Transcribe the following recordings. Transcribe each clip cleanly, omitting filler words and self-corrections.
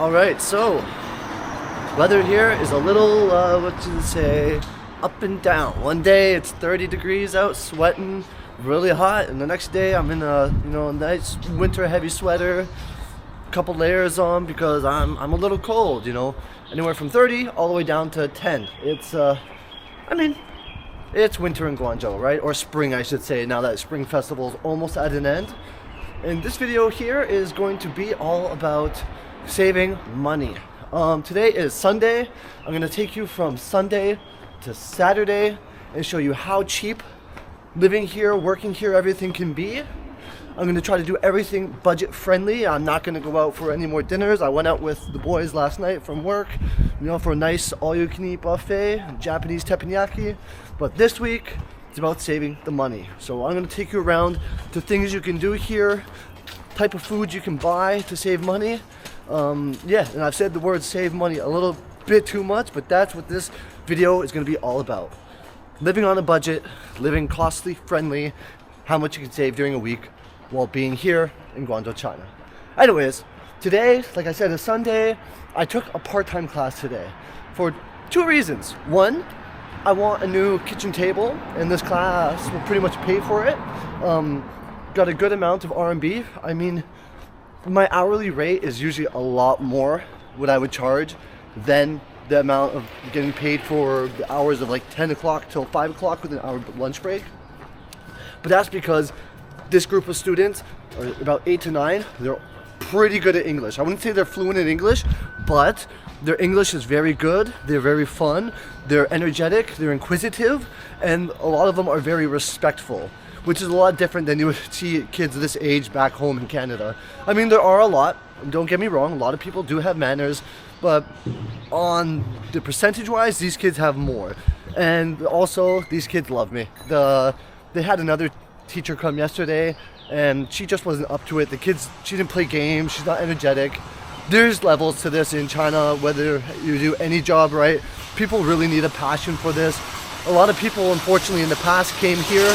Alright, so weather here is a little, up and down. One day it's 30 degrees out, sweating, really hot, and the next day I'm in a nice winter heavy sweater, couple layers on because I'm a little cold, anywhere from 30 all the way down to 10. It's it's winter in Guangzhou, right? Or spring, I should say, now that spring festival is almost at an end. And this video here is going to be all about saving money. Today is Sunday. I'm going to take you from Sunday to Saturday and show you how cheap living here, working here, everything can be. I'm going to try to do everything budget friendly. I'm not going to go out for any more dinners. I went out with the boys last night from work, for a nice all-you-can-eat buffet, Japanese teppanyaki. But this week, it's about saving the money. So I'm going to take you around to things you can do here, type of food you can buy to save money. And I've said the word save money a little bit too much, but that's what this video is going to be all about. Living on a budget, living costly friendly, how much you can save during a week while being here in Guangzhou, China. Anyways, today, like I said, is Sunday. I took a part-time class today for two reasons. One, I want a new kitchen table, and this class will pretty much pay for it. Got a good amount of RMB. I mean, my hourly rate is usually a lot more what I would charge than the amount of getting paid for the hours of like 10 o'clock till 5 o'clock with an hour lunch break. But that's because this group of students are about 8 to 9. They're pretty good at English. I wouldn't say they're fluent in English, but their English is very good. They're very fun. They're energetic. They're inquisitive. And a lot of them are very respectful, which is a lot different than you would see kids this age back home in Canada. I mean, there are a lot. Don't get me wrong. A lot of people do have manners, but on the percentage-wise, these kids have more. And also, these kids love me. They had another teacher come yesterday, and she just wasn't up to it. She didn't play games. She's not energetic. There's levels to this in China, whether you do any job, right? People really need a passion for this. A lot of people, unfortunately, in the past came here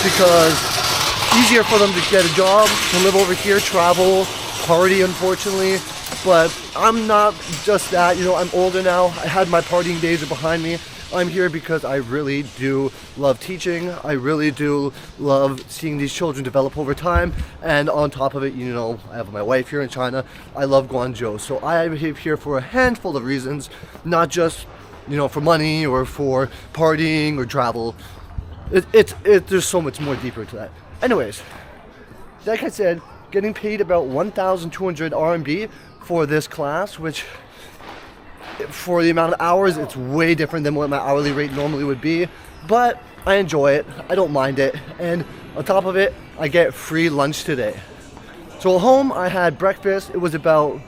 because it's easier for them to get a job, to live over here, travel, party, unfortunately. But I'm not just that, I'm older now. I had my partying days are behind me. I'm here because I really do love teaching. I really do love seeing these children develop over time. And on top of it, I have my wife here in China. I love Guangzhou. So I am here for a handful of reasons, not just, for money or for partying or travel. There's so much more deeper to that. Anyways, like I said, getting paid about 1,200 RMB for this class, which for the amount of hours, it's way different than what my hourly rate normally would be, but I enjoy it. I don't mind it. And on top of it, I get free lunch today. So at home, I had breakfast. It was about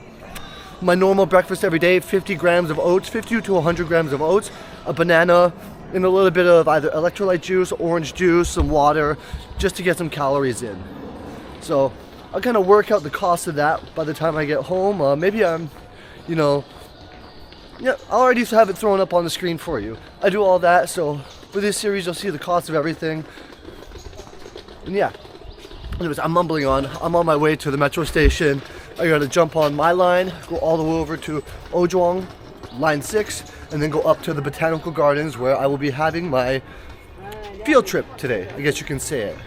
my normal breakfast every day, 50 grams of oats, 50 to 100 grams of oats, a banana, and a little bit of either electrolyte juice, orange juice, some water, just to get some calories in. So I'll kind of work out the cost of that by the time I get home. Maybe I'm, I'll already have it thrown up on the screen for you. I do all that, so for this series, you'll see the cost of everything. And yeah, anyways, I'm mumbling on. I'm on my way to the metro station. I gotta jump on my line, go all the way over to Ozhuang, line 6, and then go up to the Botanical Gardens where I will be having my field trip today. I guess you can say it.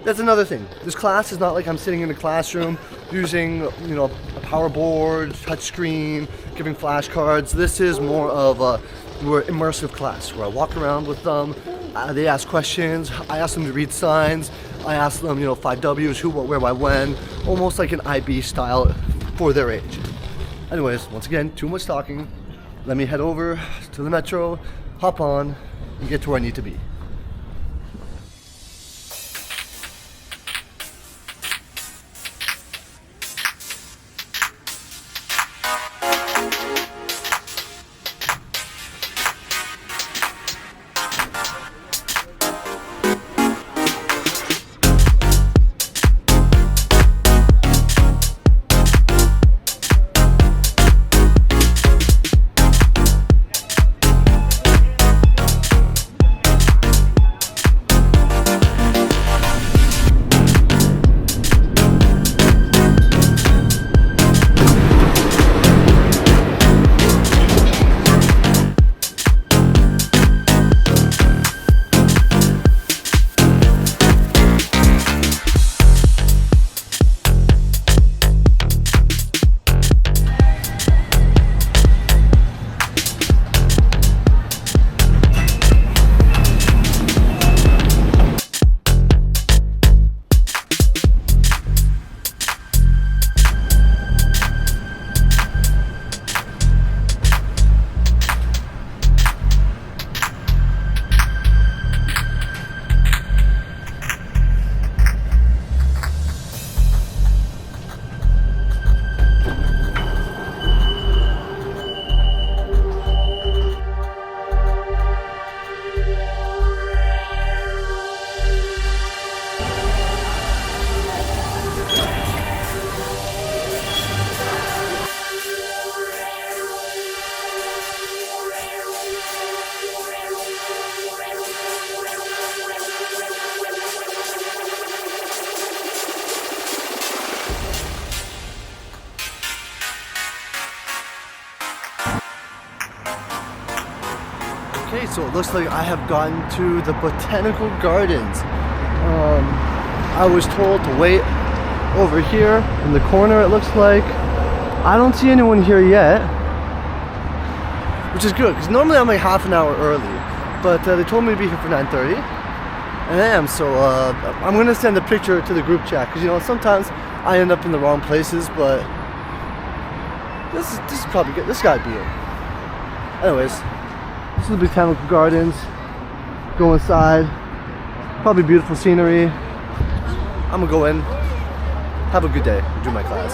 That's another thing. This class is not like I'm sitting in a classroom using, a power board, touch screen, giving flashcards. This is more of a more immersive class where I walk around with them. They ask questions. I ask them to read signs. I ask them, 5 W's, who, what, where, why, when. Almost like an IB style for their age. Anyways, once again, too much talking. Let me head over to the metro, hop on, and get to where I need to be. So it looks like I have gotten to the Botanical Gardens. I was told to wait over here in the corner, it looks like. I don't see anyone here yet, which is good because normally I'm like half an hour early, but they told me to be here for 9:30, and I am. So I'm gonna send a picture to the group chat because, you know, sometimes I end up in the wrong places, but this is probably good. This gotta be it. Anyways, this is the Botanical Gardens. Go inside. Probably beautiful scenery. I'm gonna go in. Have a good day. Do my class.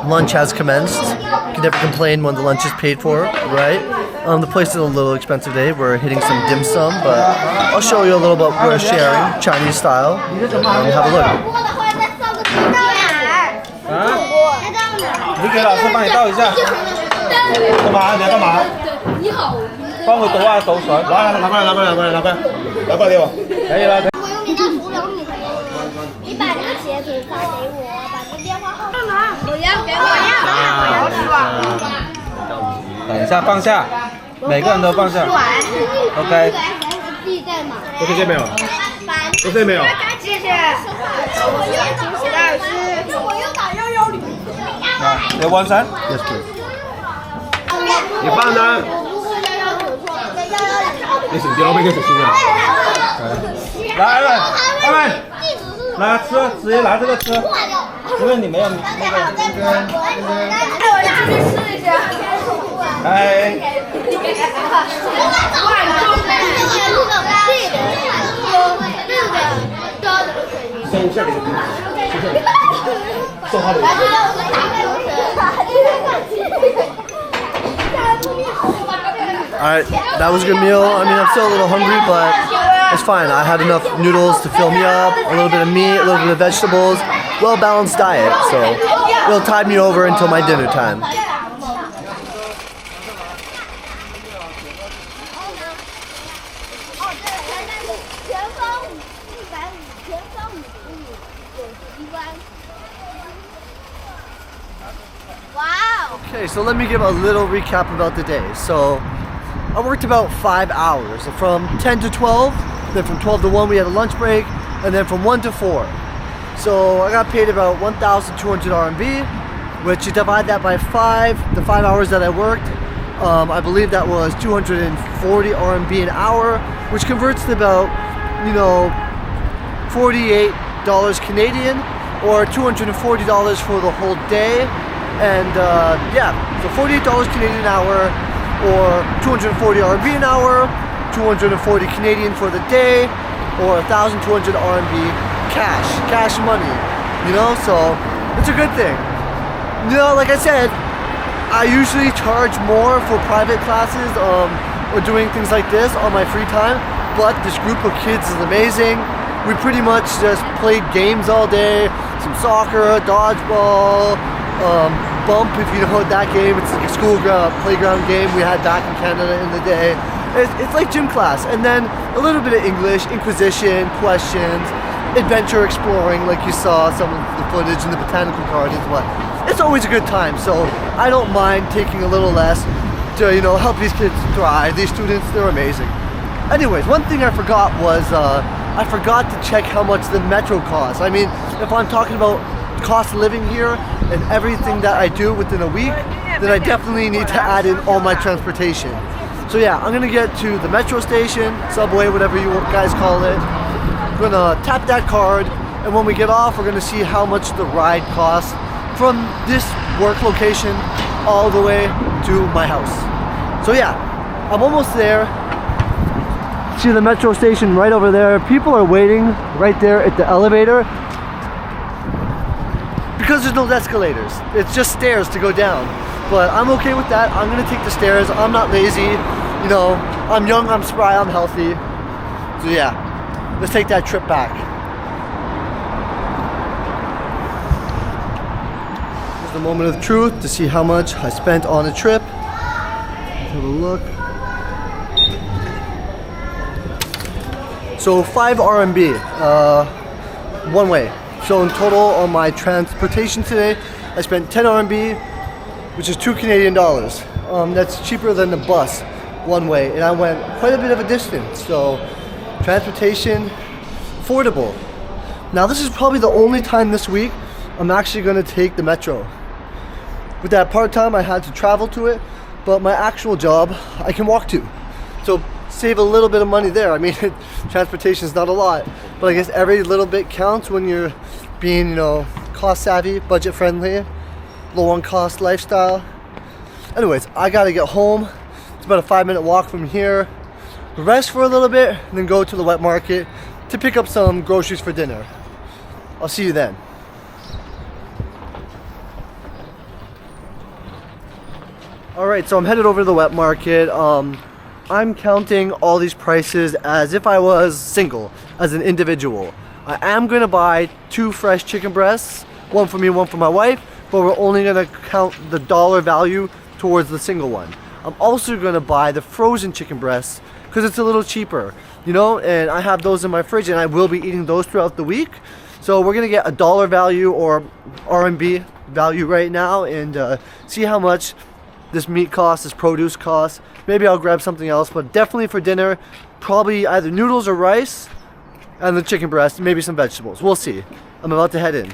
Lunch has commenced. You can never complain when the lunch is paid for, right? The place is a little expensive today. We're hitting some dim sum, but I'll show you a little bit. We're sharing Chinese style. Have a look. 你给老师帮你倒一下。干嘛？你要干嘛？你好。帮我倒下倒水。拿过来给我。可以了。我用你的熟了你的，你把这个截图发给我，把这个电话号码。干嘛？我要给我要。等一下放下，每个人都放下。OK。都这边没有。都这边没有。谢谢。我又打110。你完成。Yes, please. 你放呢？你手机老板给手机啊？来，来吃，直接拿这个吃，因为你没有那个。我去试一下。哎。先下给他，送他的。Alright, that was a good meal. I mean, I'm still a little hungry, but it's fine. I had enough noodles to fill me up, a little bit of meat, a little bit of vegetables, well-balanced diet, so it'll tide me over until my dinner time. Wow. Okay, so let me give a little recap about the day. So I worked about 5 hours, from 10 to 12, then from 12 to 1 we had a lunch break, and then from 1 to 4. So I got paid about 1,200 RMB, which you divide that by 5, the 5 hours that I worked, I believe that was 240 RMB an hour, which converts to about, you know, $48 Canadian, or $240 for the whole day. And yeah, so $48 Canadian an hour, or 240 RMB an hour, 240 Canadian for the day, or 1,200 RMB cash money, you know, so it's a good thing. You know, like I said, I usually charge more for private classes or doing things like this on my free time, but this group of kids is amazing. We pretty much just played games all day, some soccer, dodgeball, Bump, if you know that game. It's like a school playground game we had back in Canada in the day. It's like gym class. And then a little bit of English, Inquisition, questions, adventure exploring, like you saw some of the footage in the Botanical gardens. But it's always a good time, so I don't mind taking a little less to, you know, help these kids thrive. These students, they're amazing. Anyways, one thing I forgot was I forgot to check how much the metro costs. I mean, if I'm talking about cost of living here and everything that I do within a week, then I definitely need to add in all my transportation. So yeah, I'm gonna get to the metro station, subway, whatever you guys call it. We're gonna tap that card, and when we get off, we're gonna see how much the ride costs from this work location all the way to my house. So yeah, I'm almost there. See the metro station right over there. People are waiting right there at the elevator because there's no escalators. It's just stairs to go down. But I'm okay with that. I'm gonna take the stairs. I'm not lazy. You know, I'm young, I'm spry, I'm healthy. So yeah, let's take that trip back. Here's the moment of truth to see how much I spent on a trip. Let's have a look. So 5 RMB, one way. So in total on my transportation today, I spent 10 RMB, which is 2 Canadian dollars. That's cheaper than the bus one way, and I went quite a bit of a distance. So transportation, affordable. Now this is probably the only time this week I'm actually gonna take the metro. With that part-time, I had to travel to it, but my actual job, I can walk to. So save a little bit of money there. I mean, transportation is not a lot, but I guess every little bit counts when you're being, you know, cost savvy, budget friendly, low on cost lifestyle. Anyways, I gotta get home. It's about a 5-minute walk from here. Rest for a little bit, and then go to the wet market to pick up some groceries for dinner. I'll see you then. Alright, so I'm headed over to the wet market. I'm counting all these prices as if I was single, as an individual. I am going to buy 2 fresh chicken breasts, one for me, one for my wife, but we're only going to count the dollar value towards the single one. I'm also going to buy the frozen chicken breasts because it's a little cheaper, you know, and I have those in my fridge and I will be eating those throughout the week. So we're going to get a dollar value or RMB value right now and see how much this meat costs, this produce costs. Maybe I'll grab something else, but definitely for dinner, probably either noodles or rice and the chicken breast, maybe some vegetables. We'll see. I'm about to head in.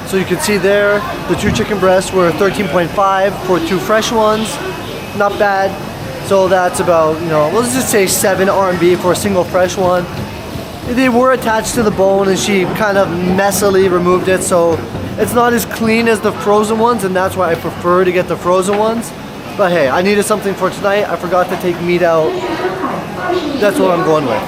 So you can see there, the 2 chicken breasts were 13.5 for 2 fresh ones. Not bad. So that's about, you know, let's just say 7 RMB for a single fresh one. They were attached to the bone and she kind of messily removed it, so it's not as clean as the frozen ones, and that's why I prefer to get the frozen ones. But hey, I needed something for tonight. I forgot to take meat out. That's what I'm going with.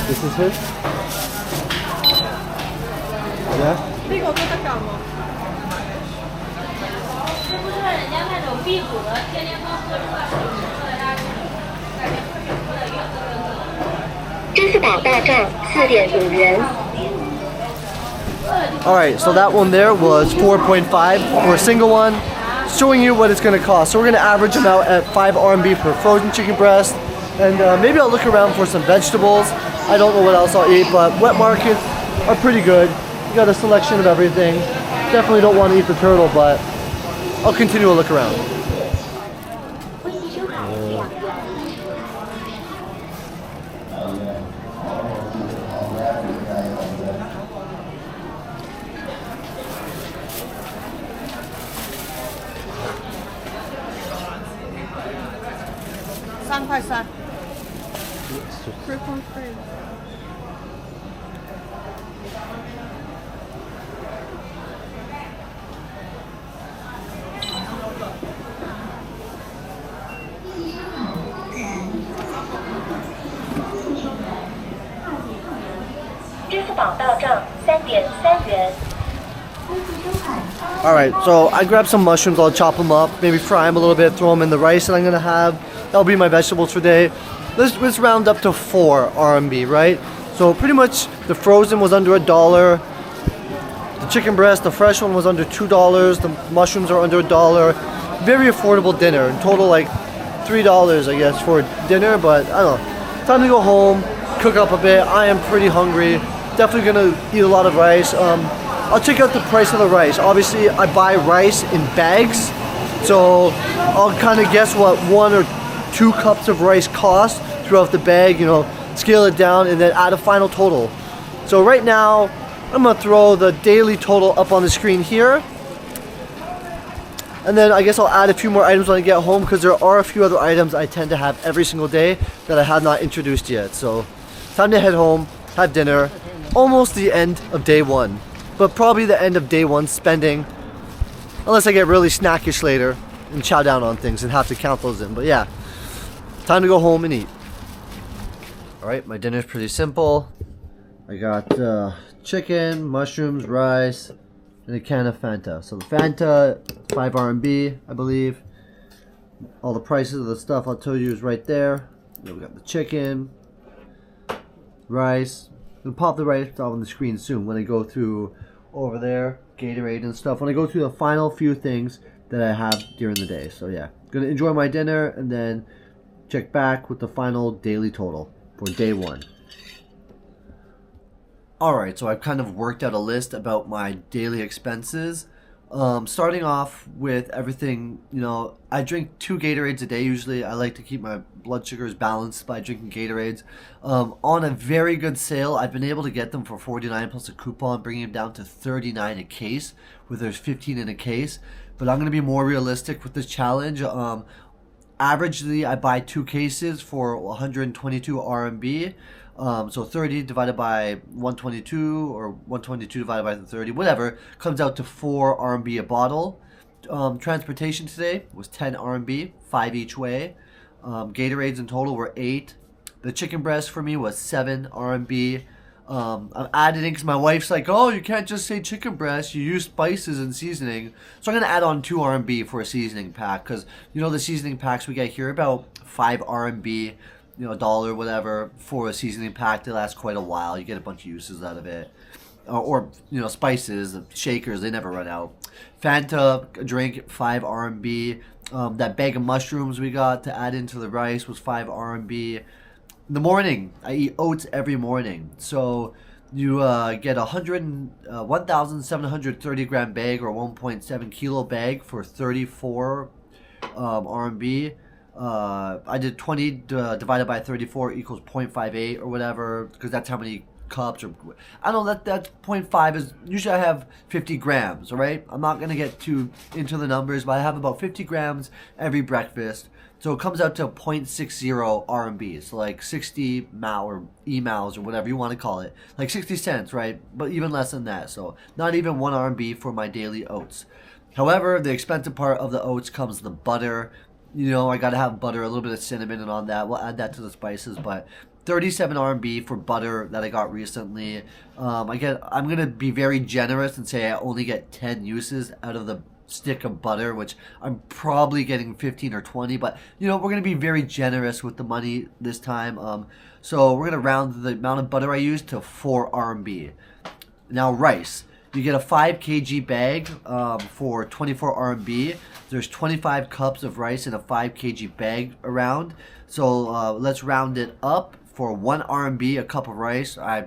This is his? Yeah? Alright, so that one there was 4.5 for a single one, showing you what it's going to cost. So we're going to average them out at 5 RMB per frozen chicken breast, and maybe I'll look around for some vegetables. I don't know what else I'll eat, but wet markets are pretty good. You got a selection of everything. definitely don't want to eat the turtle, but I'll continue to look around. Alright, so I grabbed some mushrooms, I'll chop them up, maybe fry them a little bit, throw them in the rice that I'm gonna have. That'll be my vegetables for today. Let's round up to 4 RMB, right? So pretty much the frozen was under $1. The chicken breast, the fresh one was under $2. The mushrooms are under $1. Very affordable dinner. In total, like $3, I guess, for dinner. But I don't know. Time to go home, cook up a bit. I am pretty hungry. Definitely gonna eat a lot of rice. I'll check out the price of the rice. Obviously, I buy rice in bags, so I'll kind of guess what 1 or 2 cups of rice cost throughout the bag. You know, scale it down, and then add a final total. So right now, I'm gonna throw the daily total up on the screen here. And then I guess I'll add a few more items when I get home, because there are a few other items I tend to have every single day that I have not introduced yet. So time to head home, have dinner. Almost the end of day 1, but probably the end of day 1 spending, unless I get really snackish later and chow down on things and have to count those in. But yeah, time to go home and eat. Alright, my dinner's pretty simple. I got chicken, mushrooms, rice, and a can of Fanta. So the Fanta, 5 RMB, I believe. All the prices of the stuff I'll tell you is right there. Then we got the chicken, rice. We'll pop the rice off on the screen soon when I go through over there, Gatorade and stuff. When I go through the final few things that I have during the day. So yeah, gonna enjoy my dinner and then check back with the final daily total for day 1. Alright, so I've kind of worked out a list about my daily expenses. Starting off with everything, you know, I drink 2 Gatorades a day usually. I like to keep my blood sugars balanced by drinking Gatorades. On a very good sale, I've been able to get them for 49 plus a coupon, bringing them down to 39 a case, where there's 15 in a case. But I'm going to be more realistic with this challenge. Averagely, I buy 2 cases for 122 RMB. So 30 divided by 122, or 122 divided by 30, whatever, comes out to 4 RMB a bottle. Transportation today was 10 RMB, 5 each way. Gatorades in total were 8. The chicken breast for me was 7 RMB. I'm adding in because my wife's like, oh, you can't just say chicken breast, you use spices and seasoning. So I'm going to add on 2 RMB for a seasoning pack, because, you know, the seasoning packs we get here, about 5 RMB. You know, $1, whatever, for a seasoning pack. They last quite a while. You get a bunch of uses out of it. Or, you know, spices, shakers, they never run out. Fanta, a drink, 5 RMB. That bag of mushrooms we got to add into the rice was 5 RMB. In the morning, I eat oats every morning. So you get 1,730 gram bag, or 1.7 kilo bag, for 34 RMB. I did 20 divided by 34 equals 0.58 or whatever, because that's how many cups, or I don't know, that's 0.5 is usually I have 50 grams. All right, I'm not gonna get too into the numbers, but I have about 50 grams every breakfast, so it comes out to 0.60 RMB, so like 60 mal or emails or whatever you want to call it, like 60 cents, right? But even less than that, so not even 1 RMB for my daily oats. However, the expensive part of the oats comes the butter. You know, I gotta have butter, a little bit of cinnamon, and on that, we'll add that to the spices. But 37 RMB for butter that I got recently. I'm gonna be very generous and say I only get 10 uses out of the stick of butter, which I'm probably getting 15 or 20. But you know, we're gonna be very generous with the money this time. So we're gonna round the amount of butter I use to 4 RMB. Now rice. You get a 5 kg bag for 24 RMB. There's 25 cups of rice in a 5 kg bag around. So let's round it up for 1 RMB a cup of rice. I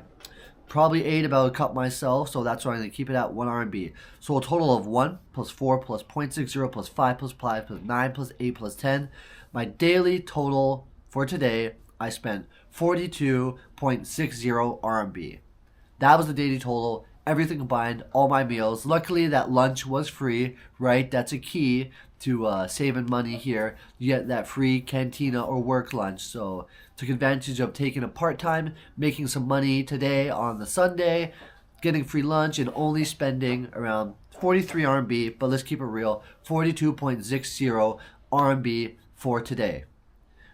Probably ate about a cup myself, so that's why I'm going to keep it at 1 RMB. So a total of 1 plus 4 plus 0.60 plus 5 plus 5 plus 9 plus 8 plus 10. My daily total for today, I spent 42.60 RMB. That was the daily total. Everything combined, all my meals. Luckily, that lunch was free, right? That's a key to saving money here. You get that free cantina or work lunch. So took advantage of taking a part-time, making some money today on the Sunday, getting free lunch, and only spending around 43 RMB. But let's keep it real, 42.60 RMB for today.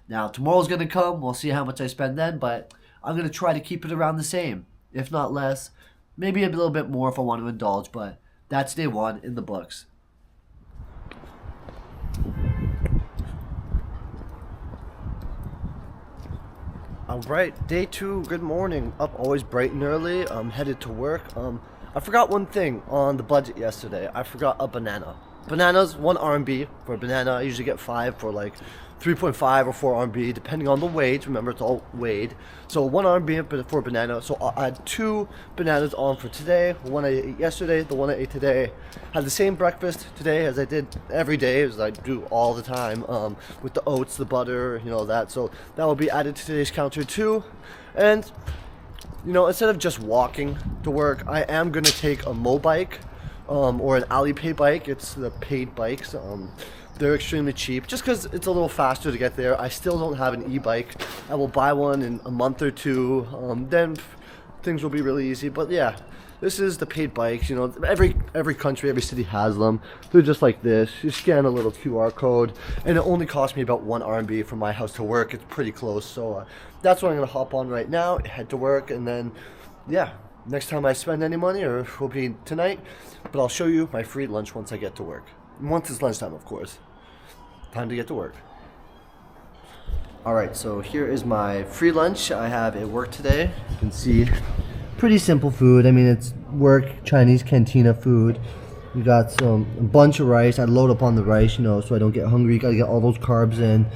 Now, tomorrow's going to come. We'll see how much I spend then, but I'm going to try to keep it around the same, if not less. Maybe a little bit more if I want to indulge, but that's day 1 in the books. Alright, day 2, good morning. Up always bright and early. I'm headed to work. I forgot one thing on the budget yesterday. I forgot a banana. Bananas, 1 RMB for a banana. I usually get 5 for like 3.5 or 4 RMB, depending on the weight. Remember, it's all weighed. So 1 RMB for a banana. So I had 2 bananas on for today. One I ate yesterday, the one I ate today. Had the same breakfast today as I did every day, as I do all the time, with the oats, the butter, you know, that. So that will be added to today's counter too. And, you know, instead of just walking to work, I am going to take a mobike, or an Alipay bike. It's the paid bikes. They're extremely cheap just because it's a little faster to get there. I still don't have an e-bike. I will buy one in a month or 2. Then things will be really easy. But yeah, this is the paid bikes. You know, every country, every city has them. They're just like this. You scan a little QR code, and it only cost me about 1 RMB from my house to work. It's pretty close. So that's what I'm gonna hop on right now. Head to work, and then yeah. Next time I spend any money, or will be tonight, but I'll show you my free lunch once I get to work. Once it's lunchtime, of course. Time to get to work. Alright, so here is my free lunch I have at work today. You can see, pretty simple food. I mean, it's work, Chinese cantina food. We got a bunch of rice. I load up on the rice, you know, so I don't get hungry. Gotta get all those carbs in.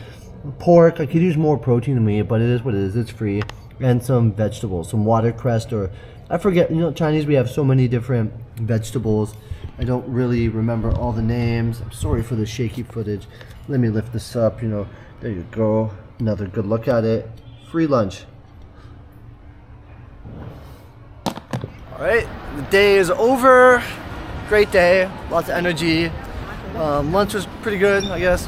Pork, I could use more protein in me, but it is what it is. It's free. And some vegetables, some watercress, or I forget, you know, Chinese, we have so many different vegetables. I don't really remember all the names. I'm sorry for the shaky footage. Let me lift this up, you know. There you go. Another good look at it. Free lunch. Alright, the day is over. Great day. Lots of energy. Lunch was pretty good, I guess.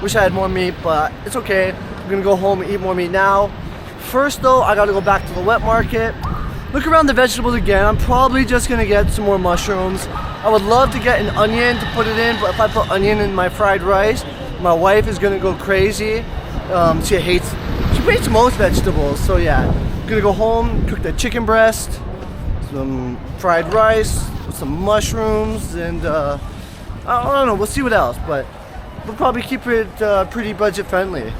Wish I had more meat, but it's okay. I'm gonna go home and eat more meat now. First though, I gotta go back to the wet market. Look around the vegetables again. I'm probably just gonna get some more mushrooms. I would love to get an onion to put it in, but if I put onion in my fried rice, my wife is gonna go crazy. She hates most vegetables, so yeah. I'm gonna go home, cook that chicken breast, some fried rice, some mushrooms, and I don't know, we'll see what else, but we'll probably keep it pretty budget friendly.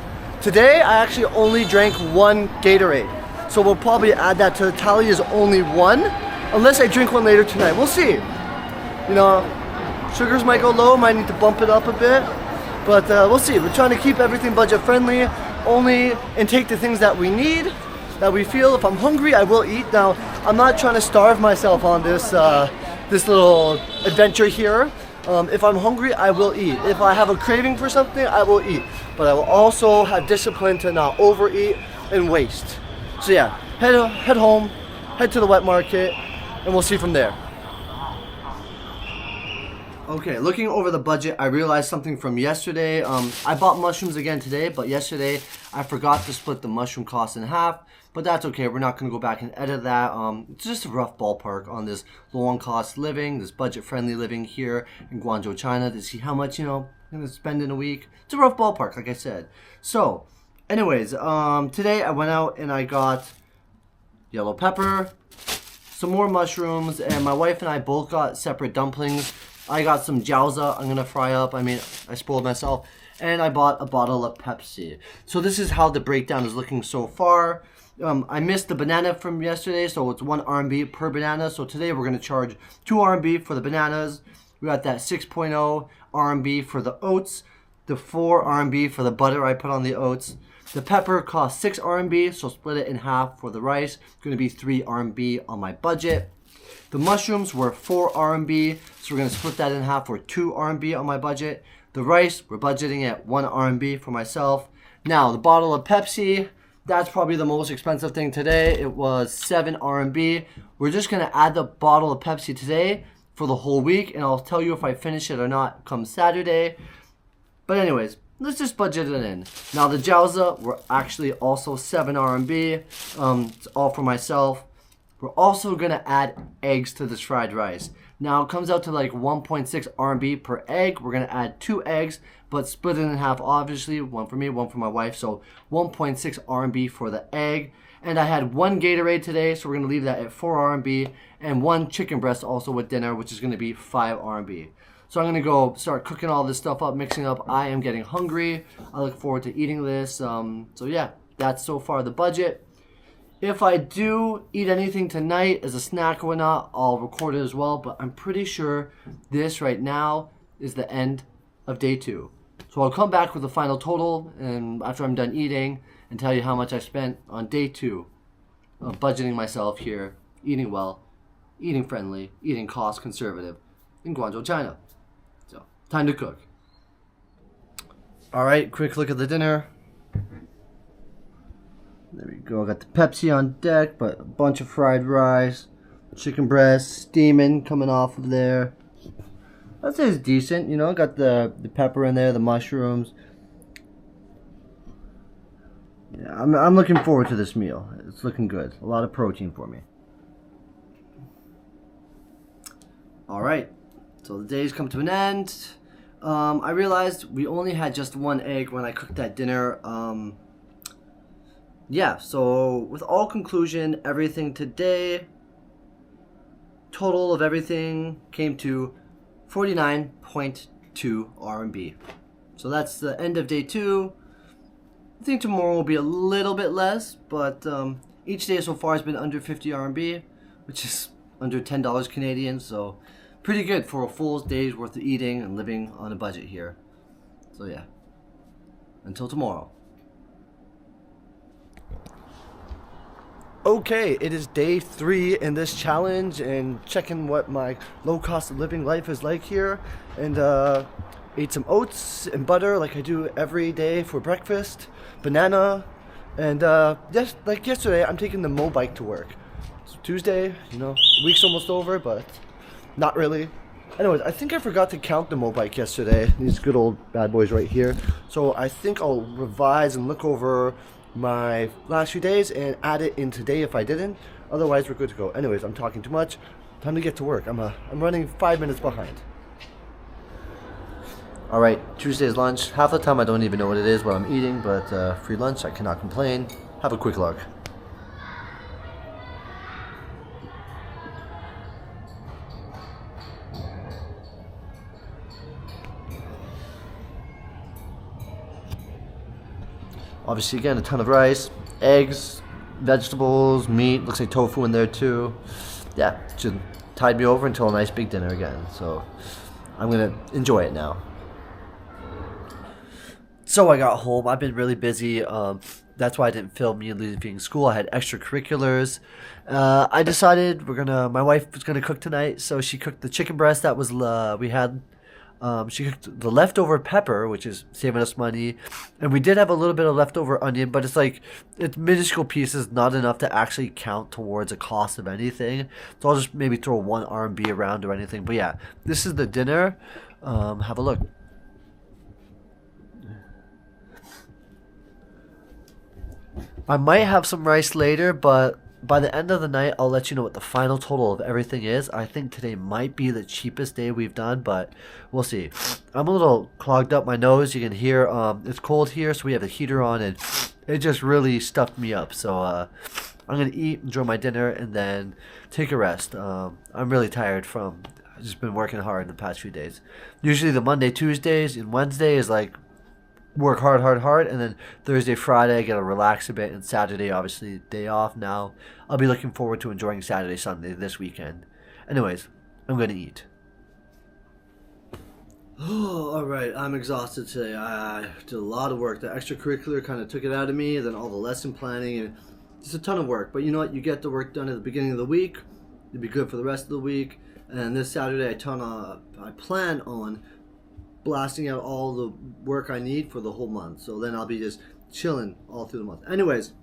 Today, I actually only drank 1 Gatorade. So we'll probably add that to the tally as only 1, unless I drink one later tonight. We'll see. You know, sugars might go low, might need to bump it up a bit, but we'll see. We're trying to keep everything budget friendly, only intake the things that we need, that we feel. If I'm hungry, I will eat. Now, I'm not trying to starve myself on this this little adventure here. If I'm hungry, I will eat. If I have a craving for something, I will eat. But I will also have discipline to not overeat and waste. So yeah, head home, head to the wet market, and we'll see from there. Okay, looking over the budget, I realized something from yesterday. I bought mushrooms again today, but yesterday I forgot to split the mushroom cost in half. But that's okay, we're not going to go back and edit that. It's just a rough ballpark on this low cost living, this budget friendly living here in Guangzhou, China, to see how much, you know, I'm going to spend in a week. It's a rough ballpark, like I said. So, anyways, today I went out and I got yellow pepper, some more mushrooms, and my wife and I both got separate dumplings. I got some jiaozi I'm going to fry up. I mean, I spoiled myself. And I bought a bottle of Pepsi. So this is how the breakdown is looking so far. I missed the banana from yesterday, so it's 1 RMB per banana. So today we're going to charge 2 RMB for the bananas. We got that 6.0 RMB for the oats, the 4 RMB for the butter I put on the oats. The pepper cost 6 RMB, so split it in half for the rice. It's going to be 3 RMB on my budget. The mushrooms were 4 RMB, so we're going to split that in half for 2 RMB on my budget. The rice, we're budgeting at 1 RMB for myself. Now, the bottle of Pepsi, that's probably the most expensive thing today. It was 7 RMB. We're just going to add the bottle of Pepsi today for the whole week, and I'll tell you if I finish it or not come Saturday. But anyways, let's just budget it in. Now, the jiaozi were actually also 7 RMB. It's all for myself. We're also going to add eggs to this fried rice. Now, it comes out to like 1.6 RMB per egg. We're going to add 2 eggs, but split it in half, obviously. 1 for me, 1 for my wife. So 1.6 RMB for the egg. And I had 1 Gatorade today, so we're going to leave that at 4 RMB. And 1 chicken breast also with dinner, which is going to be 5 RMB. So I'm going to go start cooking all this stuff up, mixing up. I am getting hungry. I look forward to eating this. So yeah, that's so far the budget. If I do eat anything tonight as a snack or not, I'll record it as well. But I'm pretty sure this right now is the end of day 2. So I'll come back with the final total and after I'm done eating and tell you how much I spent on day 2 of budgeting myself here, eating well, eating friendly, eating cost conservative in Guangzhou, China. So time to cook. All right, quick look at the dinner. There we go. I got the Pepsi on deck, but a bunch of fried rice, chicken breast steaming coming off of there. I'd say it's decent, you know. Got the pepper in there, the mushrooms. Yeah, I'm looking forward to this meal. It's looking good. A lot of protein for me. All right, so the day's come to an end. I realized we only had just 1 egg when I cooked that dinner. Yeah, so with all conclusion, everything today, total of everything came to 49.2 RMB. So that's the end of day 2. I think tomorrow will be a little bit less, but each day so far has been under 50 RMB, which is under $10 Canadian, so pretty good for a full day's worth of eating and living on a budget here. So yeah, until tomorrow. Okay, it is day 3 in this challenge and checking what my low cost of living life is like here, and ate some oats and butter like I do every day for breakfast, banana, and just like yesterday I'm taking the Mo bike to work. It's Tuesday, you know, week's almost over, but not really. Anyways, I think I forgot to count the Mo bike yesterday, these good old bad boys right here, so I think I'll revise and look over my last few days and add it in today if I didn't. Otherwise, we're good to go. Anyways, I'm talking too much. Time to get to work. I'm running 5 minutes behind. All right, Tuesday's lunch. Half the time I don't even know what it is, what I'm eating, but free lunch, I cannot complain. Have a quick look. Obviously, again, a ton of rice, eggs, vegetables, meat. Looks like tofu in there too. Yeah, should tide me over until a nice big dinner again. So I'm gonna enjoy it now. So I got home. I've been really busy. That's why I didn't film me leaving school. I had extracurriculars. I decided my wife was gonna cook tonight, so she cooked the chicken breast that was we had. She cooked the leftover pepper, which is saving us money. And we did have a little bit of leftover onion, but it's minuscule pieces, not enough to actually count towards a cost of anything. So I'll just maybe throw 1 RMB around or anything. But yeah, this is the dinner. Have a look. I might have some rice later, but by the end of the night, I'll let you know what the final total of everything is. I think today might be the cheapest day we've done, but we'll see. I'm a little clogged up my nose. You can hear it's cold here, so we have the heater on, and it just really stuffed me up. So I'm going to eat, enjoy my dinner, and then take a rest. I'm really tired I've just been working hard in the past few days. Usually the Monday, Tuesdays, and Wednesday is like work hard, and then Thursday, Friday, I get to relax a bit, and Saturday, obviously, day off now. I'll be looking forward to enjoying Saturday, Sunday this weekend. Anyways, I'm going to eat. Oh, all right, I'm exhausted today. I did a lot of work. The extracurricular kind of took it out of me, then all the lesson planning, and it's a ton of work. But you know what? You get the work done at the beginning of the week, you'll be good for the rest of the week. And this Saturday, I plan on blasting out all the work I need for the whole month. So then I'll be just chilling all through the month. Anyways,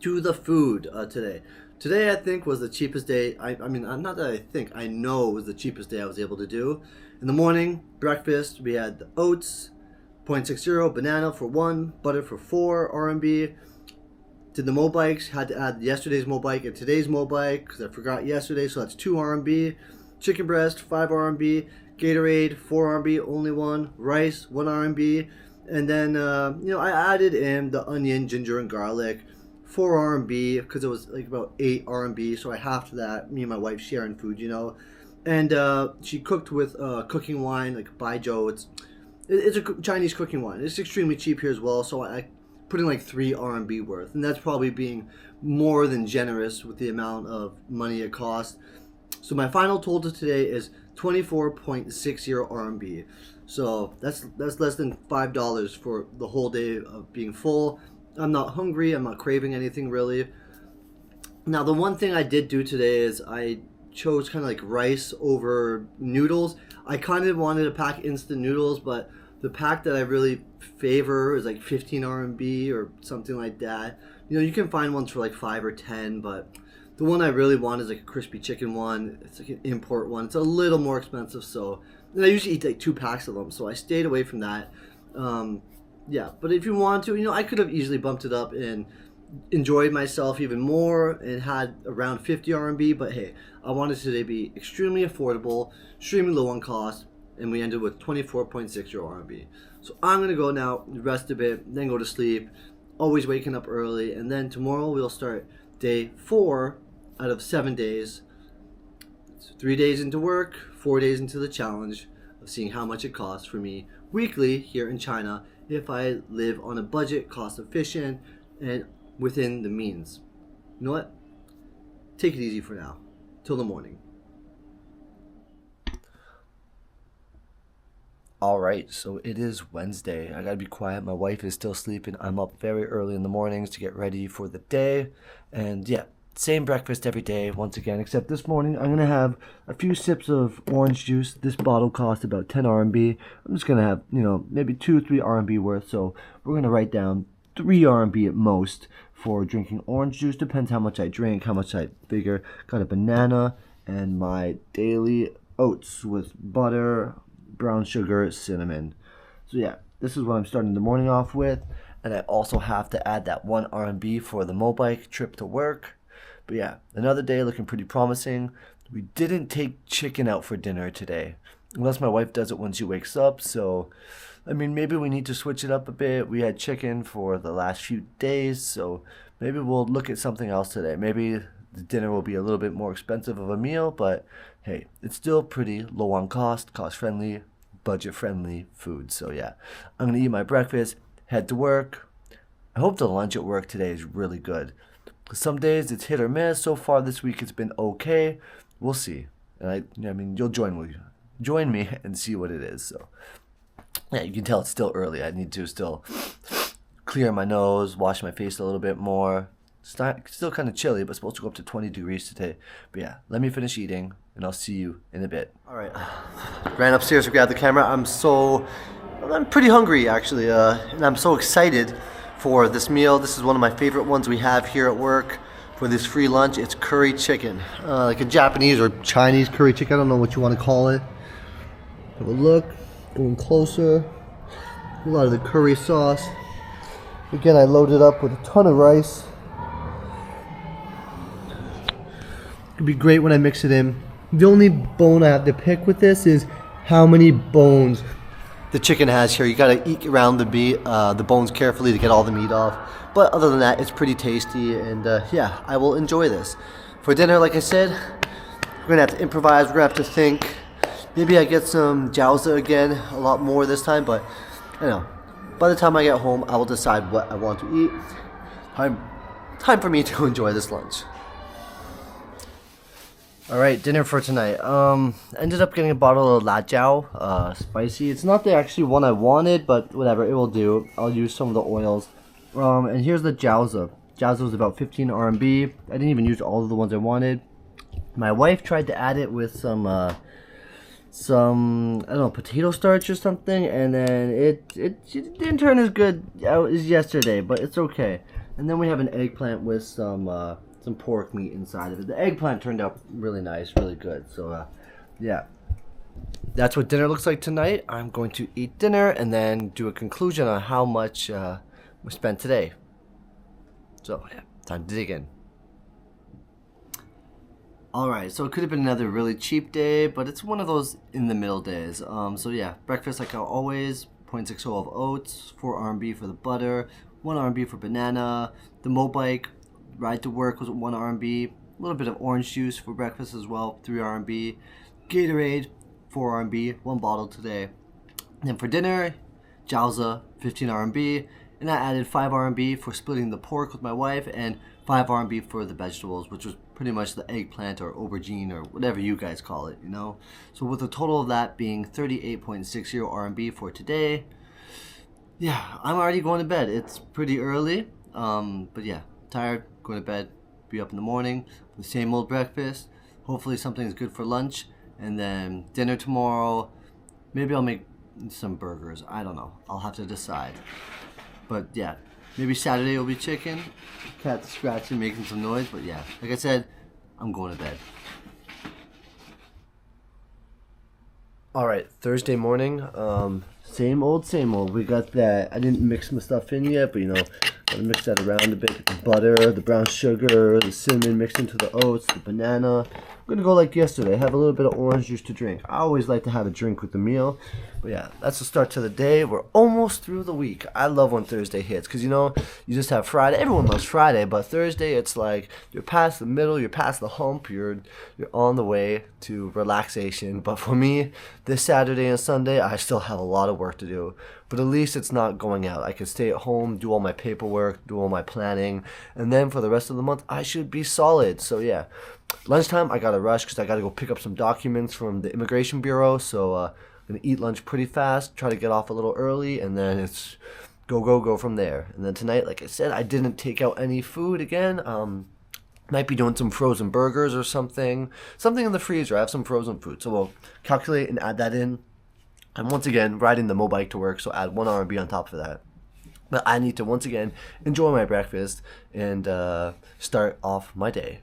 to the food today. Today I think was the cheapest day. I mean, not that I think, I know it was the cheapest day I was able to do. In the morning, breakfast, we had the oats, 0.60, banana for 1, butter for 4 RMB. Did the Mobikes, had to add yesterday's Mobike and today's Mobike because I forgot yesterday, so that's 2 RMB. Chicken breast, 5 RMB. Gatorade, 4 RMB, only 1. Rice, 1 RMB. And then, I added in the onion, ginger, and garlic, 4 RMB, because it was like about 8 RMB, so I halved that. Me and my wife sharing food, And she cooked with cooking wine, like Baijiu. It's a Chinese cooking wine. It's extremely cheap here as well, so I put in like 3 RMB worth. And that's probably being more than generous with the amount of money it costs. So my final total today is 24.60 RMB. So that's less than $5 for the whole day of being full. I'm not hungry. I'm not craving anything really. Now the one thing I did do today is I chose kind of like rice over noodles. I kind of wanted to pack instant noodles, but the pack that I really favor is like 15 RMB or something like that. You can find ones for like 5 or 10, but the one I really want is like a crispy chicken one. It's like an import one. It's a little more expensive, and I usually eat like 2 packs of them, so I stayed away from that. Yeah, but if you want to, I could have easily bumped it up and enjoyed myself even more and had around 50 RMB, but hey, I wanted today to be extremely affordable, extremely low on cost, and we ended with 24.60 RMB. So I'm going to go now, rest a bit, then go to sleep, always waking up early, and then tomorrow we'll start day 4 out of 7 days. So 3 days into work, 4 days into the challenge of seeing how much it costs for me weekly here in China if I live on a budget, cost efficient, and within the means. You know what? Take it easy for now. Till the morning. Alright, so it is Wednesday. I gotta be quiet. My wife is still sleeping. I'm up very early in the mornings to get ready for the day. And yeah, same breakfast every day once again, except this morning I'm gonna have a few sips of orange juice. This bottle cost about 10 RMB. I'm just gonna have, maybe 2-3 RMB worth. So we're gonna write down 3 RMB at most for drinking orange juice. Depends how much I drink, how much I figure. Got a banana and my daily oats with butter, brown sugar, cinnamon. So yeah, this is what I'm starting the morning off with. And I also have to add that 1 RMB for the Mobike trip to work. But yeah, another day looking pretty promising. We didn't take chicken out for dinner today, unless my wife does it when she wakes up. So, I mean, maybe we need to switch it up a bit. We had chicken for the last few days, so maybe we'll look at something else today. Maybe the dinner will be a little bit more expensive of a meal, but hey, it's still pretty low on cost-friendly, budget-friendly food. So yeah, I'm going to eat my breakfast, head to work. I hope the lunch at work today is really good. Some days it's hit or miss. So far this week it's been okay. We'll see. And I mean, you'll join me and see what it is. So yeah, you can tell it's still early. I need to still clear my nose, wash my face a little bit more. Still kind of chilly, but supposed to go up to 20 degrees today. But yeah, let me finish eating, and I'll see you in a bit. All right, ran upstairs to grab the camera. I'm pretty hungry actually, and I'm so excited for this meal. This is one of my favorite ones we have here at work for this free lunch. It's curry chicken, like a Japanese or Chinese curry chicken. I don't know what you want to call it. Have a look, going closer. A lot of the curry sauce. Again, I loaded up with a ton of rice. It'd be great when I mix it in. The only bone I have to pick with this is how many bones the chicken has here. You gotta eke around the bones carefully to get all the meat off. But other than that, it's pretty tasty, and yeah, I will enjoy this. For dinner, like I said, we're gonna have to improvise, we're gonna have to think. Maybe I get some jiaozi again, a lot more this time, but I know. By the time I get home, I will decide what I want to eat. Time for me to enjoy this lunch. Alright, dinner for tonight. Ended up getting a bottle of La Jiao, spicy. It's not the actually one I wanted, but whatever, it will do. I'll use some of the oils. And here's the jiaozi. Jiaozi was about 15 RMB. I didn't even use all of the ones I wanted. My wife tried to add it with some I don't know, potato starch or something, and then it didn't turn as good as yesterday, but it's okay. And then we have an eggplant with some pork meat inside of it. The eggplant turned out really nice, really good. So yeah, that's what dinner looks like tonight. I'm going to eat dinner and then do a conclusion on how much we spent today. So yeah, time to dig in. Alright, so it could have been another really cheap day, but it's one of those in the middle days. So yeah, breakfast like always, 0.60 of oats, 4 RMB for the butter, 1 RMB for banana, the mobike ride to work was 1 RMB, a little bit of orange juice for breakfast as well, 3 RMB, Gatorade, 4 RMB, 1 bottle today. And then for dinner, jiaozi, 15 RMB, and I added 5 RMB for splitting the pork with my wife, and 5 RMB for the vegetables, which was pretty much the eggplant or aubergine or whatever you guys call it, you know. So with a total of that being 38.60 RMB for today, yeah, I'm already going to bed. It's pretty early, but yeah, tired, going to bed, be up in the morning, the same old breakfast, hopefully something's good for lunch, and then dinner tomorrow, maybe I'll make some burgers, I don't know, I'll have to decide. But yeah, maybe Saturday will be chicken, cat scratching, making some noise, but yeah, like I said, I'm going to bed. Alright, Thursday morning, same old. We got that, I didn't mix my stuff in yet, but you know, gotta mix that around a bit. Get the butter, the brown sugar, the cinnamon mixed into the oats, the banana. I'm gonna go like yesterday, have a little bit of orange juice to drink. I always like to have a drink with the meal. But yeah, that's the start to the day. We're almost through the week. I love when Thursday hits, because you know, you just have Friday. Everyone loves Friday, but Thursday it's like you're past the middle, you're past the hump, you're on the way to relaxation. But for me, this Saturday and Sunday, I still have a lot of work to do. But at least it's not going out. I can stay at home, do all my paperwork, do all my planning, and then for the rest of the month, I should be solid. So yeah, lunchtime, I gotta rush because I gotta go pick up some documents from the immigration bureau. So I'm gonna eat lunch pretty fast, try to get off a little early, and then it's go from there. And then tonight, like I said, I didn't take out any food again. Might be doing some frozen burgers or something in the freezer. I have some frozen food, so we'll calculate and add that in. And once again, riding the mobike to work, so add 1 RMB on top of that. But I need to once again enjoy my breakfast and start off my day.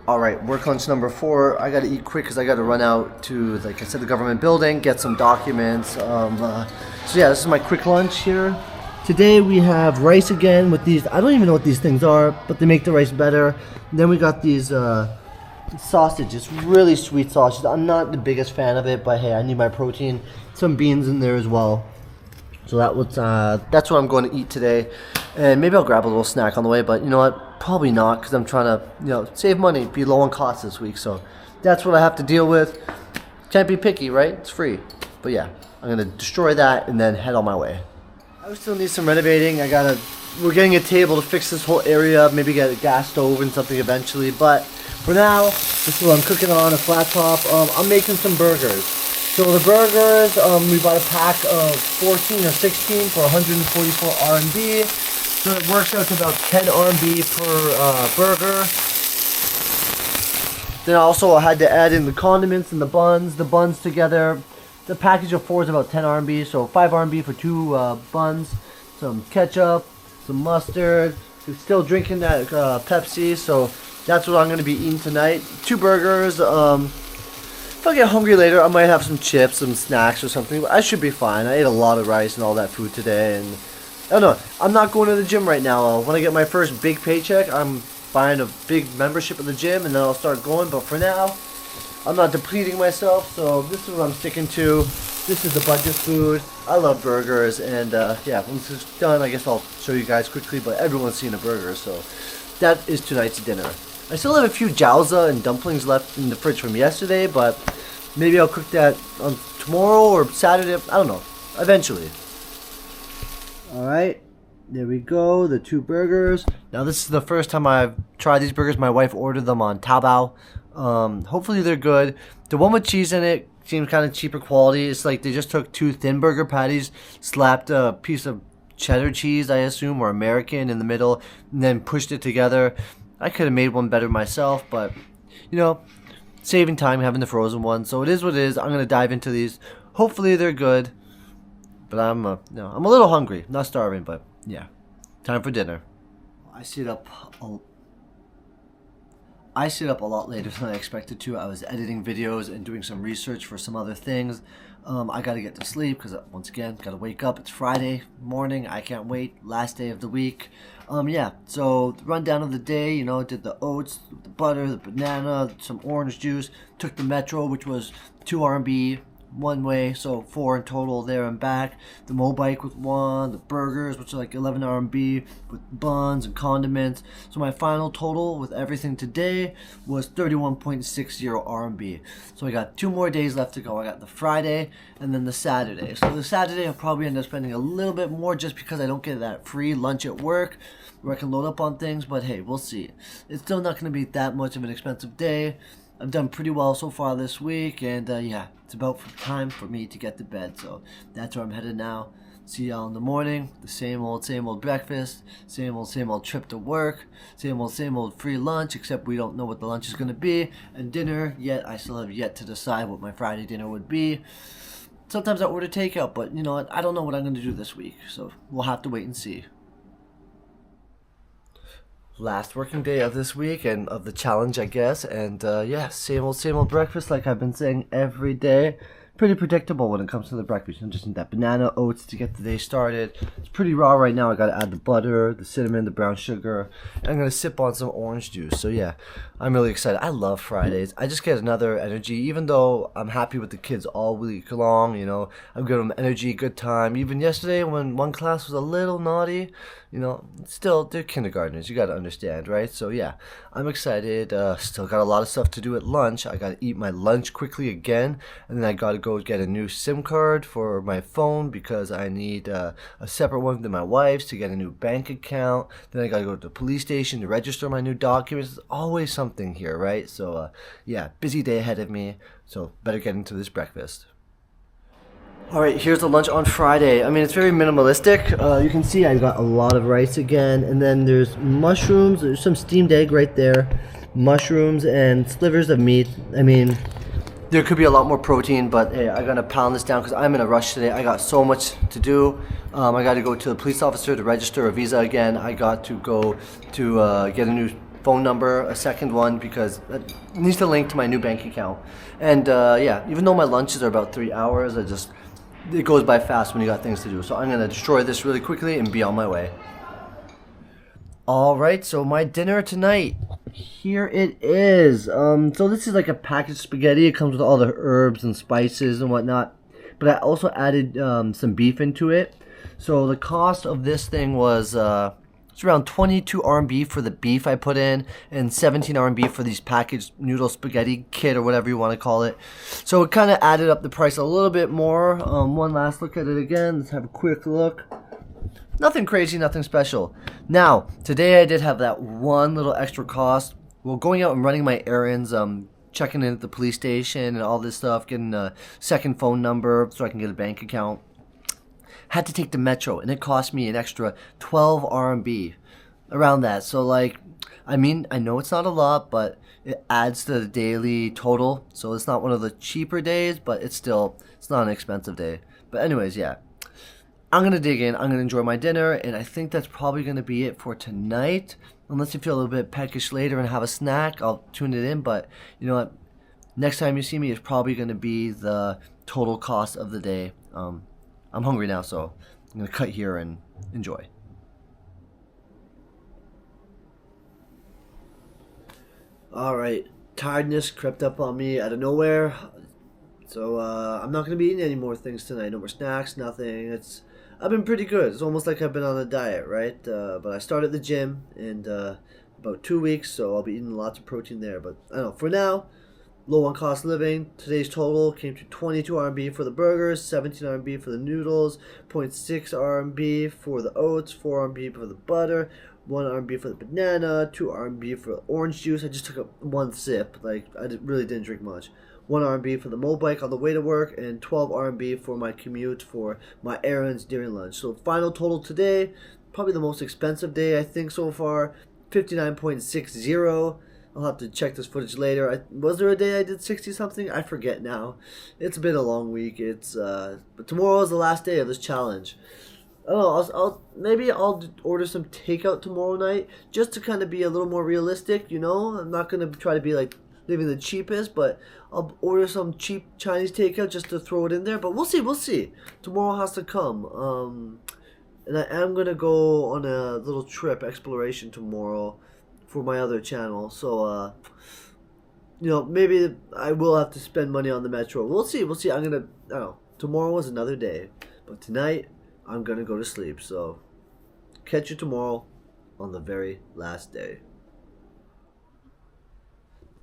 Alright, work lunch number 4. I gotta eat quick because I gotta run out to, like I said, the government building, get some documents. So yeah, this is my quick lunch here. Today we have rice again with these, I don't even know what these things are, but they make the rice better. And then we got these sausages, really sweet sausages. I'm not the biggest fan of it, but hey, I need my protein. Some beans in there as well. So that's what I'm going to eat today. And maybe I'll grab a little snack on the way, but you know what? Probably not, because I'm trying to, you know, save money, be low on cost this week. So that's what I have to deal with. Can't be picky, right? It's free. But yeah, I'm going to destroy that and then head on my way. I still need some renovating. We're getting a table to fix this whole area, maybe get a gas stove and something eventually. But for now, this is what I'm cooking on, a flat top. I'm making some burgers. So the burgers, we bought a pack of 14 or 16 for 144 RMB. So it works out to about 10 RMB per burger. Then also I had to add in the condiments and the buns together. The package of 4 is about 10 RMB, so 5 RMB for 2 buns, some ketchup, some mustard. I'm still drinking that Pepsi, so that's what I'm going to be eating tonight. 2 burgers. If I get hungry later, I might have some chips, some snacks or something, but I should be fine. I ate a lot of rice and all that food today, and I don't know. I'm not going to the gym right now. When I get my first big paycheck, I'm buying a big membership at the gym, and then I'll start going, but for now, I'm not depleting myself, so this is what I'm sticking to. This is the budget food. I love burgers, and yeah, once it's done, I guess I'll show you guys quickly, but everyone's seen a burger, so that is tonight's dinner. I still have a few jiaozi and dumplings left in the fridge from yesterday, but maybe I'll cook that on tomorrow or Saturday. I don't know. Eventually. Alright, there we go, the 2 burgers. Now this is the first time I've tried these burgers. My wife ordered them on Taobao. Hopefully they're good. The one with cheese in it seems kind of cheaper quality. It's like they just took 2 thin burger patties, slapped a piece of cheddar cheese, I assume, or American in the middle, and then pushed it together. I could have made one better myself, but, you know, saving time having the frozen one. So it is what it is. I'm going to dive into these. Hopefully they're good. But I'm a little hungry. Not starving, but yeah. Time for dinner. I stayed up a lot later than I expected to. I was editing videos and doing some research for some other things. I got to get to sleep because, once again, got to wake up. It's Friday morning. I can't wait. Last day of the week. Yeah, so the rundown of the day, you know, did the oats, the butter, the banana, some orange juice. Took the metro, which was 2 RMB. One way, so 4 in total there and back. The mobike with 1, the burgers, which are like 11 RMB with buns and condiments. So my final total with everything today was 31.60 RMB. So I got 2 more days left to go. I got the Friday and then the Saturday. So the Saturday I'll probably end up spending a little bit more just because I don't get that free lunch at work where I can load up on things. But hey, we'll see. It's still not going to be that much of an expensive day. I've done pretty well so far this week, and yeah, it's about time for me to get to bed, so that's where I'm headed now. See y'all in the morning. The same old breakfast, same old trip to work, same old free lunch, except we don't know what the lunch is going to be, and dinner, yet I still have yet to decide what my Friday dinner would be. Sometimes I order takeout, but you know what, I don't know what I'm going to do this week, so we'll have to wait and see. Last working day of this week and of the challenge, I guess, and yeah, same old breakfast like I've been saying every day. Pretty predictable when it comes to the breakfast. You just need that banana, oats to get the day started. It's pretty raw right now. I gotta add the butter, the cinnamon, the brown sugar, and I'm gonna sip on some orange juice. So yeah, I'm really excited. I love Fridays. I just get another energy, even though I'm happy with the kids all week long. You know, I'm giving them energy, good time. Even yesterday when one class was a little naughty, you know, still, they're kindergartners. You got to understand, right? So, yeah, I'm excited. Still got a lot of stuff to do at lunch. I got to eat my lunch quickly again. And then I got to go get a new SIM card for my phone because I need a separate one than my wife's to get a new bank account. Then I got to go to the police station to register my new documents. There's always something here, right? So, yeah, busy day ahead of me. So, better get into this breakfast. Alright, here's the lunch on Friday. I mean, it's very minimalistic. You can see I got a lot of rice again. And then there's mushrooms. There's some steamed egg right there. Mushrooms and slivers of meat. I mean, there could be a lot more protein, but hey, I'm going to pound this down because I'm in a rush today. I got so much to do. I got to go to the police officer to register a visa again. I got to go to get a new phone number, a second one, because it needs to link to my new bank account. And yeah, even though my lunches are about 3 hours, it goes by fast when you got things to do. So I'm going to destroy this really quickly and be on my way. Alright, so my dinner tonight. Here it is. So this is like a packaged spaghetti. It comes with all the herbs and spices and whatnot. But I also added some beef into it. So the cost of this thing was it's around 22 RMB for the beef I put in, and 17 RMB for these packaged noodle spaghetti kit or whatever you want to call it. So it kind of added up the price a little bit more. One last look at it again. Let's have a quick look. Nothing crazy, nothing special. Now, today I did have that one little extra cost. Well, going out and running my errands, checking in at the police station and all this stuff, getting a second phone number so I can get a bank account. Had to take the metro, and it cost me an extra 12 RMB, around that. So, like, I mean, I know it's not a lot, but it adds to the daily total. So it's not one of the cheaper days, but it's not an expensive day. But anyways, yeah, I'm going to dig in. I'm going to enjoy my dinner, and I think that's probably going to be it for tonight. Unless you feel a little bit peckish later and have a snack, I'll tune it in. But you know what? Next time you see me, it's probably going to be the total cost of the day. I'm hungry now, so I'm going to cut here and enjoy. Alright, tiredness crept up on me out of nowhere. So I'm not going to be eating any more things tonight. No more snacks, nothing. I've been pretty good. It's almost like I've been on a diet, right? But I started the gym in about 2 weeks, so I'll be eating lots of protein there. But I don't know, for now, low on cost living. Today's total came to 22 RMB for the burgers, 17 RMB for the noodles, 0.6 RMB for the oats, 4 RMB for the butter, 1 RMB for the banana, 2 RMB for the orange juice. I just took one sip, like really didn't drink much. 1 RMB for the mobike on the way to work, and 12 RMB for my commute for my errands during lunch. So final total today, probably the most expensive day I think so far, 59.60. I'll have to check this footage later. Was there a day I did 60 something? I forget now. It's been a long week. But tomorrow is the last day of this challenge. I don't know. Maybe I'll order some takeout tomorrow night just to kind of be a little more realistic. You know, I'm not gonna try to be like living the cheapest, but I'll order some cheap Chinese takeout just to throw it in there. But we'll see. We'll see. Tomorrow has to come. And I am gonna go on a little trip exploration tomorrow for my other channel, so you know, maybe I will have to spend money on the metro. We'll see. I don't know. Tomorrow is another day, but tonight I'm gonna go to sleep. So catch you tomorrow on the very last day.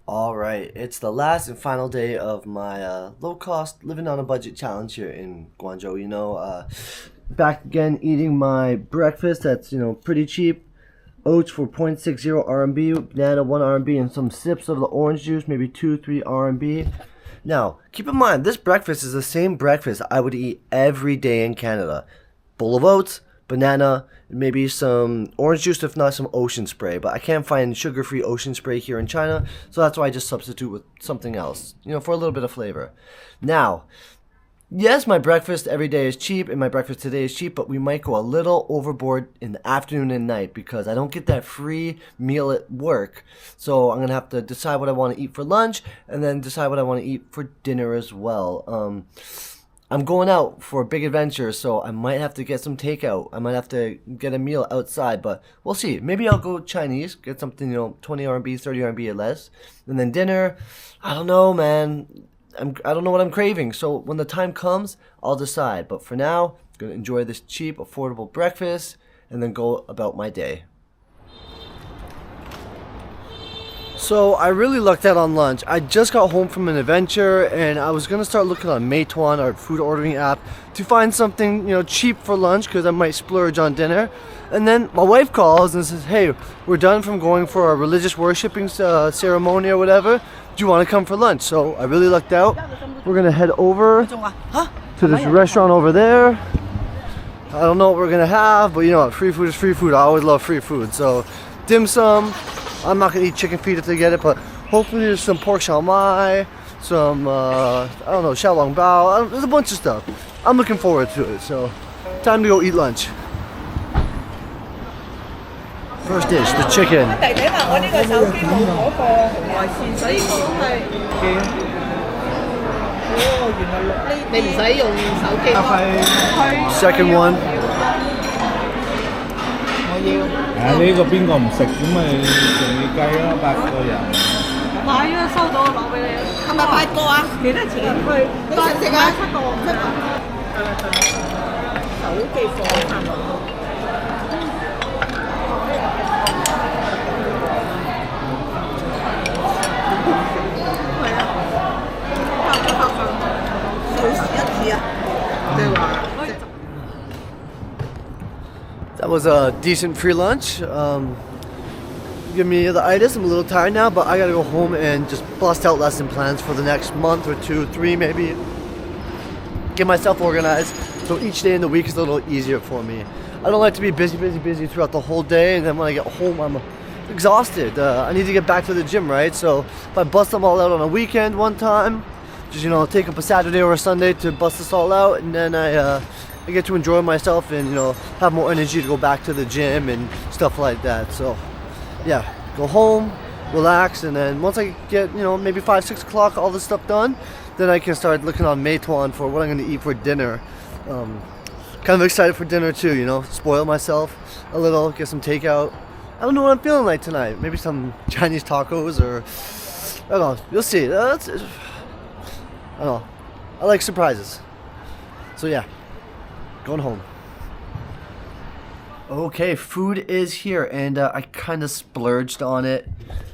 All right, it's the last and final day of my low cost living on a budget challenge here in Guangzhou. You know, back again eating my breakfast that's, you know, pretty cheap. Oats for 0.60 RMB, banana 1 RMB, and some sips of the orange juice, maybe 2-3 RMB. Now, keep in mind, this breakfast is the same breakfast I would eat every day in Canada. Bowl of oats, banana, maybe some orange juice, if not some ocean spray. But I can't find sugar-free ocean spray here in China, so that's why I just substitute with something else, you know, for a little bit of flavor. Now, yes, my breakfast every day is cheap, and my breakfast today is cheap, but we might go a little overboard in the afternoon and night because I don't get that free meal at work. So I'm going to have to decide what I want to eat for lunch and then decide what I want to eat for dinner as well. I'm going out for a big adventure, so I might have to get some takeout. I might have to get a meal outside, but we'll see. Maybe I'll go Chinese, get something, you know, 20 RMB, 30 RMB or less. And then dinner, I don't know, man. I don't know what I'm craving, so when the time comes, I'll decide. But for now, I'm going to enjoy this cheap, affordable breakfast and then go about my day. So I really lucked out on lunch. I just got home from an adventure and I was going to start looking on Meituan, our food ordering app, to find something, you know, cheap for lunch because I might splurge on dinner. And then my wife calls and says, hey, we're done from going for a religious worshiping ceremony or whatever. Do you want to come for lunch? So I really lucked out. We're going to head over to this restaurant over there. I don't know what we're going to have, but you know what? Free food is free food. I always love free food. So dim sum. I'm not going to eat chicken feet if they get it, but hopefully there's some pork shao mai, some, I don't know, xiao long bao. There's a bunch of stuff. I'm looking forward to it. So time to go eat lunch. First dish, the chicken. Second one. 呢個邊個唔食咁咪仲要計咯，8個人。買啊，收到攞俾你。係咪8個啊？幾多錢？佢你食唔食啊？7個。手機貨係咪？係啊，拍1次啊，即係話。That was a decent free lunch. Give me the itis. I'm a little tired now, but I gotta go home and just bust out lesson plans for the next month or 2, 3 maybe. Get myself organized so each day in the week is a little easier for me. I don't like to be busy throughout the whole day, and then when I get home I'm exhausted. I need to get back to the gym, right? So if I bust them all out on a weekend one time, just, you know, take up a Saturday or a Sunday to bust this all out, and then I get to enjoy myself and, you know, have more energy to go back to the gym and stuff like that. So yeah, go home, relax, and then once I get, you know, maybe 5, 6 o'clock, all this stuff done, then I can start looking on Meituan for what I'm going to eat for dinner. Kind of excited for dinner too, you know, spoil myself a little, get some takeout. I don't know what I'm feeling like tonight. Maybe some Chinese tacos or, I don't know, you'll see. I don't know, I like surprises. So yeah, going home. Okay, food is here, and I kind of splurged on it.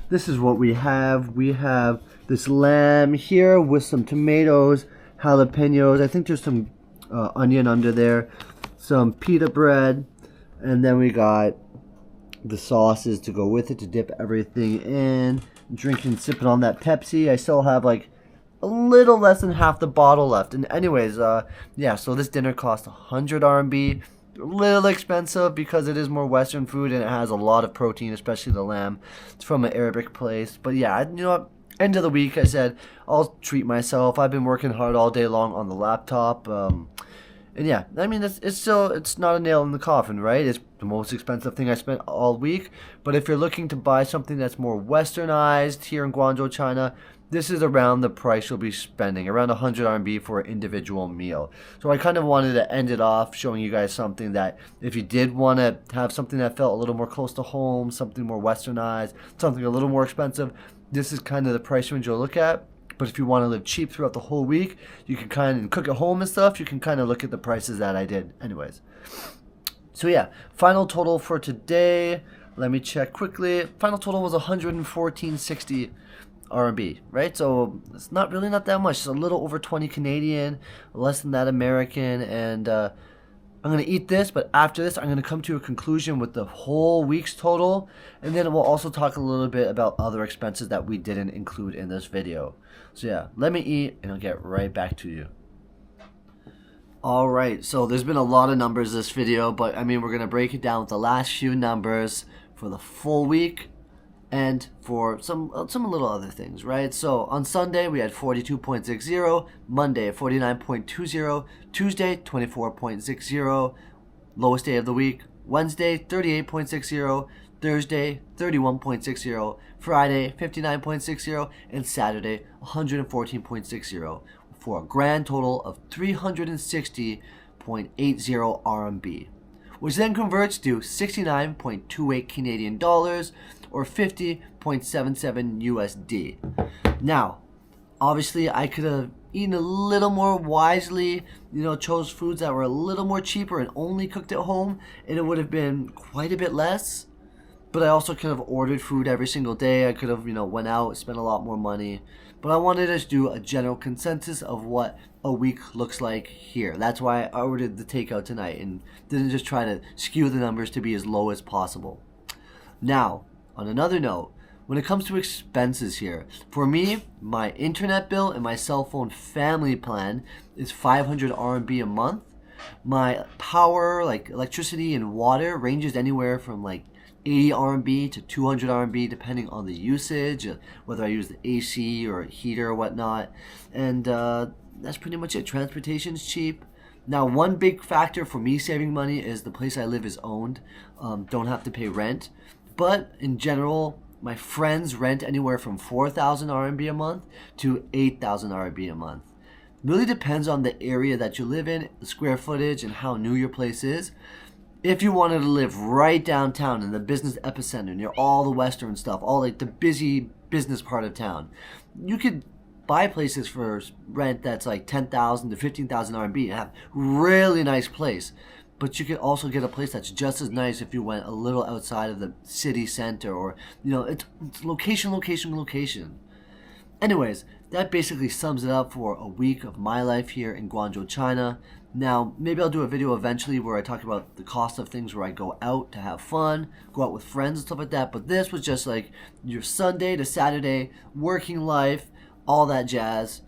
This is what we have. We have this lamb here with some tomatoes, jalapenos. I think there's some onion under there, some pita bread, and then we got the sauces to go with it to dip everything in. Drinking, sipping on that Pepsi. I still have like a little less than half the bottle left. And anyways, yeah, so this dinner cost 100 RMB. A little expensive because it is more Western food and it has a lot of protein, especially the lamb. It's from an Arabic place. But yeah, you know what? End of the week, I said, I'll treat myself. I've been working hard all day long on the laptop. And yeah, I mean, it's not a nail in the coffin, right? It's the most expensive thing I spent all week. But if you're looking to buy something that's more westernized here in Guangzhou, China, this is around the price you'll be spending, around 100 RMB for an individual meal. So I kind of wanted to end it off showing you guys something that if you did want to have something that felt a little more close to home, something more westernized, something a little more expensive, this is kind of the price range you'll look at. But if you want to live cheap throughout the whole week, you can kind of cook at home and stuff, you can kind of look at the prices that I did anyways. So yeah, final total for today, let me check quickly. Final total was 114.60 RMB, right? So it's not that much. It's a little over 20 Canadian, less than that American, and I'm going to eat this, but after this I'm going to come to a conclusion with the whole week's total, and then we'll also talk a little bit about other expenses that we didn't include in this video. So yeah, let me eat and I'll get right back to you. Alright, so there's been a lot of numbers this video, but I mean we're going to break it down with the last few numbers for the full week and for some little other things, right? So on Sunday we had 42.60, Monday 49.20, Tuesday 24.60, lowest day of the week, Wednesday 38.60, Thursday 31.60, Friday 59.60, and Saturday 114.60, for a grand total of 360.80 RMB, which then converts to 69.28 Canadian dollars or 50.77 USD. Now, obviously I could have eaten a little more wisely, you know, chose foods that were a little more cheaper and only cooked at home, and it would have been quite a bit less. But I also could have ordered food every single day. I could have, you know, went out, spent a lot more money. But I wanted to do a general consensus of what a week looks like here. That's why I ordered the takeout tonight and didn't just try to skew the numbers to be as low as possible. Now, on another note, when it comes to expenses here, for me, my internet bill and my cell phone family plan is 500 RMB a month. My power, like electricity and water, ranges anywhere from like 80 RMB to 200 RMB depending on the usage, whether I use the AC or a heater or whatnot. And that's pretty much it. Transportation's cheap. Now, one big factor for me saving money is the place I live is owned. Don't have to pay rent. But in general, my friends rent anywhere from 4,000 RMB a month to 8,000 RMB a month. Really depends on the area that you live in, the square footage, and how new your place is. If you wanted to live right downtown in the business epicenter, near all the Western stuff, all like the busy business part of town, you could buy places for rent that's like 10,000 to 15,000 RMB and have really nice place. But you could also get a place that's just as nice if you went a little outside of the city center, or, you know, it's location, location, location. Anyways, that basically sums it up for a week of my life here in Guangzhou, China. Now, maybe I'll do a video eventually where I talk about the cost of things where I go out to have fun, go out with friends and stuff like that. But this was just like your Sunday to Saturday working life, all that jazz.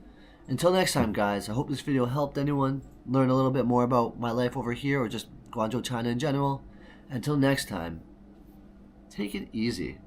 Until next time, guys, I hope this video helped anyone learn a little bit more about my life over here or just Guangzhou, China in general. Until next time, take it easy.